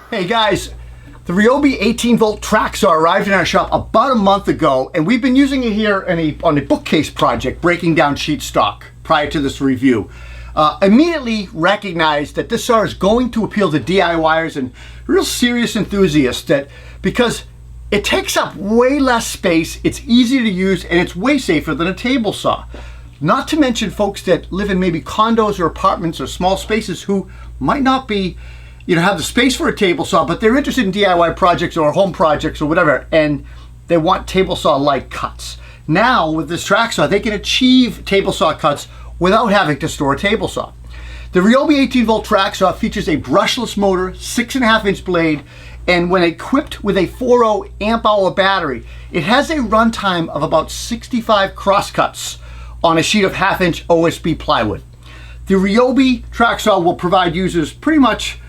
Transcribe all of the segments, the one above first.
Hey guys, the Ryobi 18V track saw arrived in our shop about a month ago, and we've been using it here on a bookcase project, breaking down sheet stock prior to this review. Immediately recognized that this saw is going to appeal to DIYers and real serious enthusiasts, because it takes up way less space, it's easy to use, and it's way safer than a table saw. Not to mention folks that live in maybe condos or apartments or small spaces who might not be have the space for a table saw, but they're interested in DIY projects or home projects or whatever, and they want table saw-like cuts. Now, with this track saw, they can achieve table saw cuts without having to store a table saw. The Ryobi 18V track saw features a brushless motor, 6.5-inch blade, and when equipped with a 40 amp-hour battery, it has a runtime of about 65 crosscuts on a sheet of 1/2-inch OSB plywood. The Ryobi track saw will provide users pretty much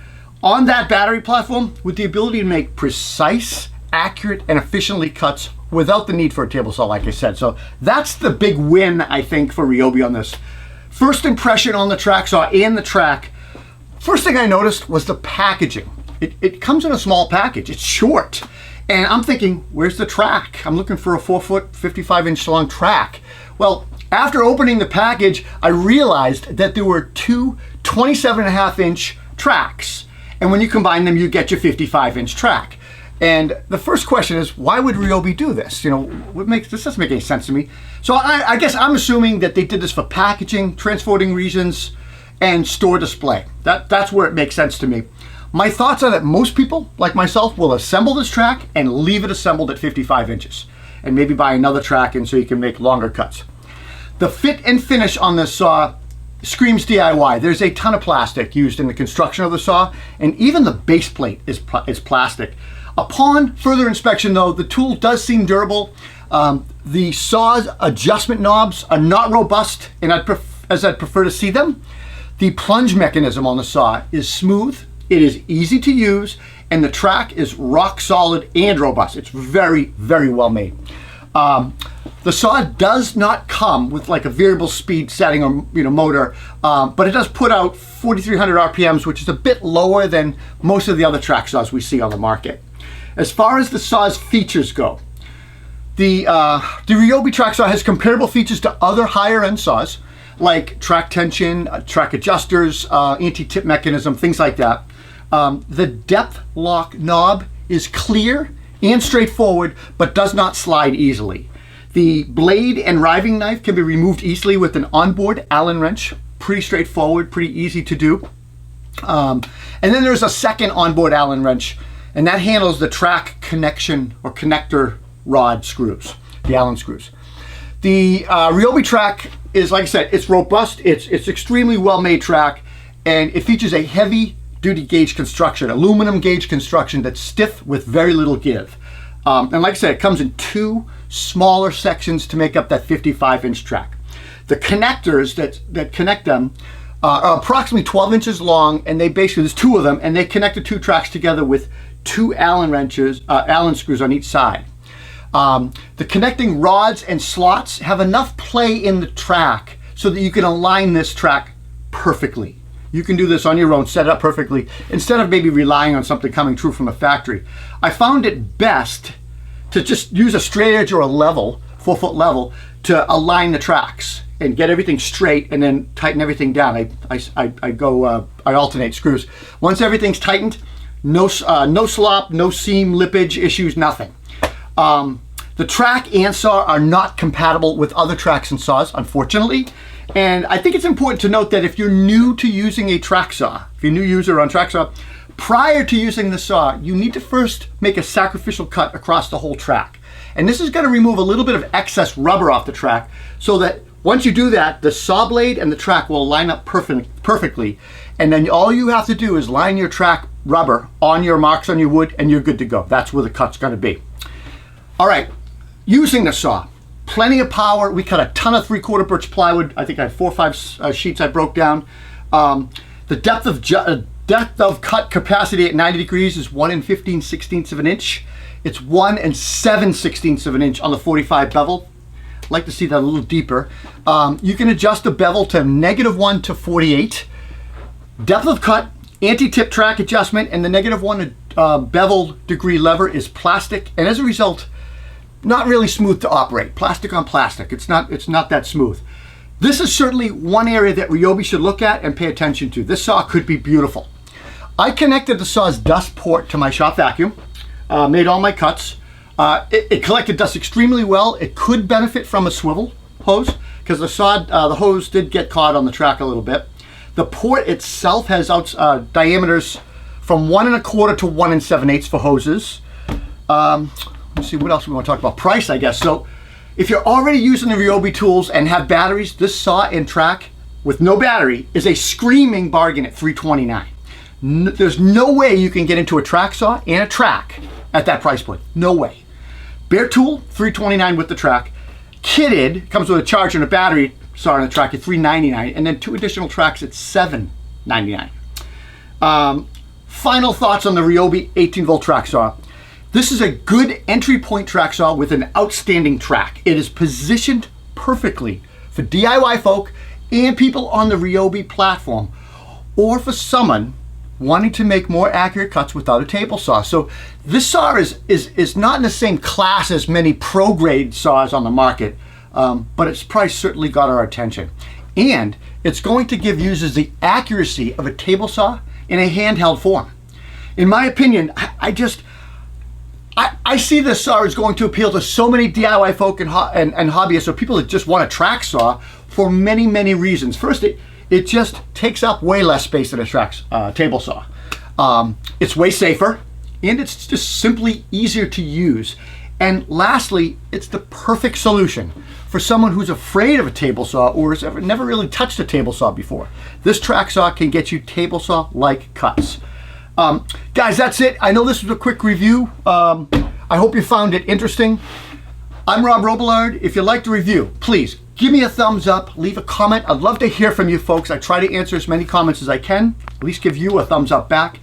on that battery platform with the ability to make precise, accurate, and efficiently cuts without the need for a table saw, like I said. So that's the big win, I think, for Ryobi on this. First impression on the track saw and the track, first thing I noticed was the packaging. It comes in a small package, it's short. And I'm thinking, where's the track? I'm looking for a 4-foot, 55-inch long track. Well, after opening the package, I realized that there were two 27.5-inch tracks. And when you combine them, you get your 55-inch track. And the first question is, why would Ryobi do this? This doesn't make any sense to me. So I guess I'm assuming that they did this for packaging, transporting reasons, and store display. That's where it makes sense to me. My thoughts are that most people, like myself, will assemble this track and leave it assembled at 55 inches. And maybe buy another track and so you can make longer cuts. The fit and finish on this saw screams DIY. There's a ton of plastic used in the construction of the saw, and even the base plate is plastic. Upon further inspection though, the tool does seem durable. The saw's adjustment knobs are not robust, and as I'd prefer to see them. The plunge mechanism on the saw is smooth, it is easy to use, and the track is rock solid and robust. It's very, very well made. The saw does not come with like a variable speed setting or motor, but it does put out 4,300 RPMs, which is a bit lower than most of the other track saws we see on the market. As far as the saw's features go, the Ryobi track saw has comparable features to other higher end saws, like track tension, track adjusters, anti-tip mechanism, things like that. The depth lock knob is clear and straightforward, but does not slide easily. The blade and riving knife can be removed easily with an onboard Allen wrench. Pretty straightforward, pretty easy to do. And then there's a second onboard Allen wrench, and that handles the track connection or connector rod screws, the Allen screws. The Ryobi track is, like I said, it's robust, it's extremely well-made track, and it features a heavy duty gauge construction, aluminum gauge construction that's stiff with very little give. And like I said, it comes in two smaller sections to make up that 55-inch track. The connectors that connect them are approximately 12 inches long, and there's two of them, and they connect the two tracks together with two Allen wrenches, Allen screws on each side. The connecting rods and slots have enough play in the track so that you can align this track perfectly. You can do this on your own, set it up perfectly, instead of maybe relying on something coming true from a factory. I found it best to just use a straight edge or a level, 4-foot level, to align the tracks and get everything straight and then tighten everything down. I alternate screws. Once everything's tightened, no slop, no seam, lippage issues, nothing. The track and saw are not compatible with other tracks and saws, unfortunately, And I think it's important to note that if you're new to using a track saw, if you're a new user on track saw, prior to using the saw, you need to first make a sacrificial cut across the whole track. And this is going to remove a little bit of excess rubber off the track so that once you do that, the saw blade and the track will line up perfectly. And then all you have to do is line your track rubber on your marks on your wood and you're good to go. That's where the cut's going to be. All right, using the saw. Plenty of power. We cut a ton of 3/4 birch plywood. I think I have 4 or 5 sheets I broke down. The depth of cut capacity at 90 degrees is 1 15/16 of an inch. It's 1 7/16 of an inch on the 45 bevel. I'd like to see that a little deeper. You can adjust the bevel to -1 to 48. Depth of cut, anti-tip track adjustment, and the -1 bevel degree lever is plastic, and as a result, not really smooth to operate. Plastic on plastic. It's not that smooth. This is certainly one area that Ryobi should look at and pay attention to. This saw could be beautiful. I connected the saw's dust port to my shop vacuum, made all my cuts. It collected dust extremely well. It could benefit from a swivel hose because the hose did get caught on the track a little bit. The port itself has diameters from 1 1/4 to 1 7/8 for hoses. Let's see what else we want to talk about. Price, I guess. So if you're already using the Ryobi tools and have batteries, this saw and track with no battery is a screaming bargain at $329. There's no way you can get into a track saw and a track at that price point. No way. Bare tool, $329 with the track. Kitted, comes with a charger and a battery saw and a track at $399, and then 2 additional tracks at $799. Final thoughts on the Ryobi 18V track saw. This is a good entry point track saw with an outstanding track. It is positioned perfectly for DIY folk and people on the Ryobi platform, or for someone wanting to make more accurate cuts without a table saw. So this saw is not in the same class as many pro grade saws on the market, but its price certainly got our attention. And it's going to give users the accuracy of a table saw in a handheld form. In my opinion, I see this saw is going to appeal to so many DIY folk and hobbyists, or people that just want a track saw for many, many reasons. First, it just takes up way less space than a table saw. It's way safer, and it's just simply easier to use. And lastly, it's the perfect solution for someone who's afraid of a table saw or has never really touched a table saw before. This track saw can get you table saw-like cuts. Guys, that's it. I know this was a quick review. I hope you found it interesting. I'm Rob Robillard. If you liked the review, please give me a thumbs up, leave a comment. I'd love to hear from you folks. I try to answer as many comments as I can, at least give you a thumbs up back.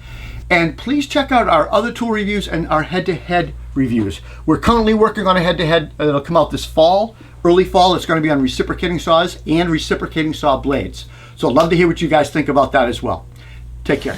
And please check out our other tool reviews and our head-to-head reviews. We're currently working on a head-to-head that'll come out this fall, early fall. It's going to be on reciprocating saws and reciprocating saw blades. So I'd love to hear what you guys think about that as well. Take care.